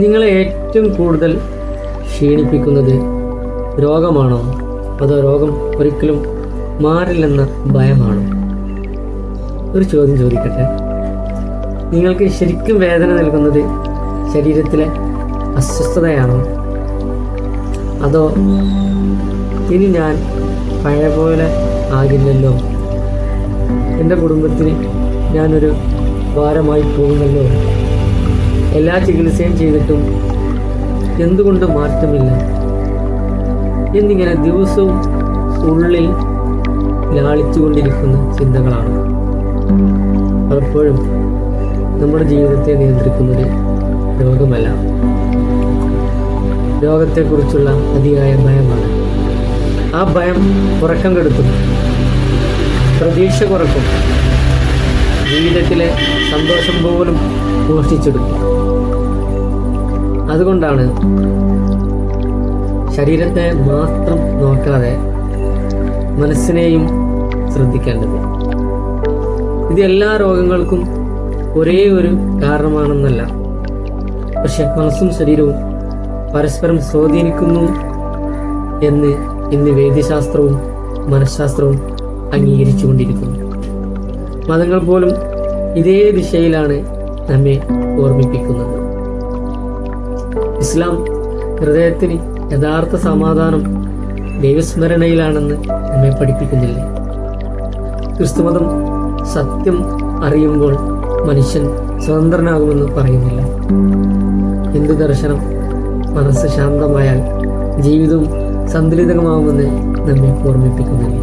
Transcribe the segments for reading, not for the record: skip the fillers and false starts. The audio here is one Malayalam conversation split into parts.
നിങ്ങളെ ഏറ്റവും കൂടുതൽ ക്ഷീണിപ്പിക്കുന്നത് രോഗമാണോ, അതോ രോഗം ഒരിക്കലും മാറില്ലെന്ന ഭയമാണോ? ഒരു ചോദ്യം ചോദിക്കട്ടെ. നിങ്ങൾക്ക് ശരിക്കും വേദന നൽകുന്നത് ശരീരത്തിലെ അസ്വസ്ഥതയാണോ, അതോ ഇനി ഞാൻ പഴയ പോലെ ആകില്ലല്ലോ, എൻ്റെ കുടുംബത്തിന് ഞാനൊരു ഭാരമായി പോകുമല്ലോ, എല്ലാ ചികിത്സയും ചെയ്തിട്ടും എന്തുകൊണ്ട് മാറ്റമില്ല എന്നിങ്ങനെ ദിവസവും ഉള്ളിൽ ലാളിച്ചുകൊണ്ടിരിക്കുന്ന ചിന്തകളാണ്. പലപ്പോഴും നമ്മുടെ ജീവിതത്തെ നിയന്ത്രിക്കുന്നത് രോഗമല്ല, രോഗത്തെക്കുറിച്ചുള്ള അതിയായ ഭയമാണ്. ആ ഭയം ഉറക്കം കെടുത്തും, പ്രതീക്ഷ കുറക്കും, ജീവിതത്തിലെ സന്തോഷം പോലും മോഷ്ടിച്ചെടുക്കും. അതുകൊണ്ടാണ് ശരീരത്തെ മാത്രം നോക്കാതെ മനസ്സിനെയും ശ്രദ്ധിക്കേണ്ടത്. ഇത് എല്ലാ രോഗങ്ങൾക്കും ഒരേ ഒരു കാരണമാണെന്നല്ല, പക്ഷെ മനസ്സും ശരീരവും പരസ്പരം സ്വാധീനിക്കുന്നു എന്ന് ഇന്ന് വൈദ്യശാസ്ത്രവും മനഃശാസ്ത്രവും അംഗീകരിച്ചുകൊണ്ടിരിക്കുന്നു. മതങ്ങൾ പോലും ഇതേ ദിശയിലാണ് നമ്മെ ഓർമ്മിപ്പിക്കുന്നത്. ഇസ്ലാം ഹൃദയത്തിന് യഥാർത്ഥ സമാധാനം ദൈവസ്മരണയിലാണെന്ന് നമ്മെ പഠിപ്പിക്കുന്നില്ലേ? ക്രിസ്തുമതം സത്യം അറിയുമ്പോൾ മനുഷ്യൻ സ്വതന്ത്രനാകുമെന്ന് പറയുന്നില്ല. ഹിന്ദു ദർശനം മനസ്സ് ശാന്തമായാൽ ജീവിതവും സന്തുലിതമാകുമെന്ന് നമ്മെ ഓർമ്മിപ്പിക്കുന്നില്ലേ?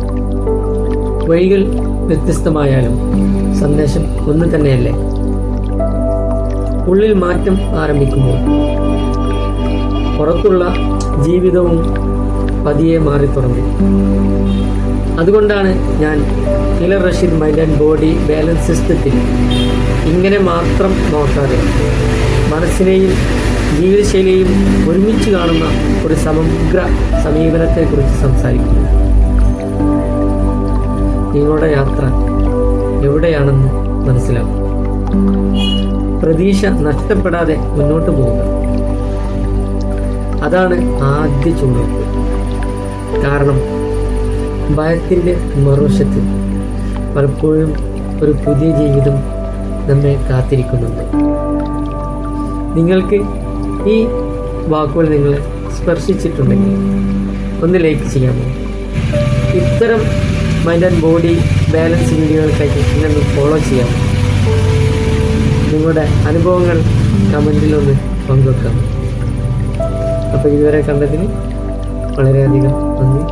വഴികൾ വ്യത്യസ്തമായാലും സന്ദേശം ഒന്ന് തന്നെയല്ലേ? ഉള്ളിൽ മാറ്റം ആരംഭിക്കുമ്പോൾ പുറത്തുള്ള ജീവിതവും പതിയെ മാറിത്തുടങ്ങും. അതുകൊണ്ടാണ് ഞാൻ healer Rasheed mind and body balance സിസ്റ്റത്തിൽ ഇങ്ങനെ മാത്രം നോക്കാതെ മനസ്സിനെയും ജീവിതശൈലിയെയും ഒരുമിച്ച് കാണുന്ന ഒരു സമഗ്ര സമീപനത്തെക്കുറിച്ച് സംസാരിക്കുന്നു. നിങ്ങളുടെ യാത്ര എവിടെയാണെന്ന് മനസ്സിലാക്കും. പ്രതീക്ഷ നഷ്ടപ്പെടാതെ മുന്നോട്ട് പോവുക. അതാണ് ആദ്യ ചുവടുവെപ്പ്. കാരണം ഭയത്തിൻ്റെ മറുവശത്ത് പലപ്പോഴും ഒരു പുതിയ ജീവിതം നമ്മെ കാത്തിരിക്കുന്നുണ്ട്. നിങ്ങൾക്ക് ഈ വാക്കുകൾ നിങ്ങളെ സ്പർശിച്ചിട്ടുണ്ടെങ്കിൽ ഒന്ന് ലൈക്ക് ചെയ്യാമോ? ഇത്തരം മൈൻഡ് ആൻഡ് ബോഡി ബാലൻസ് വീഡിയോകൾക്കായിട്ട് ഇന്നൊന്ന് ഫോളോ ചെയ്യാമോ? നിങ്ങളുടെ അനുഭവങ്ങൾ കമൻറ്റിലൊന്ന് പങ്കുവെക്കാം. അപ്പോൾ ഇതുവരെ കണ്ടതിന് വളരെയധികം നന്ദി.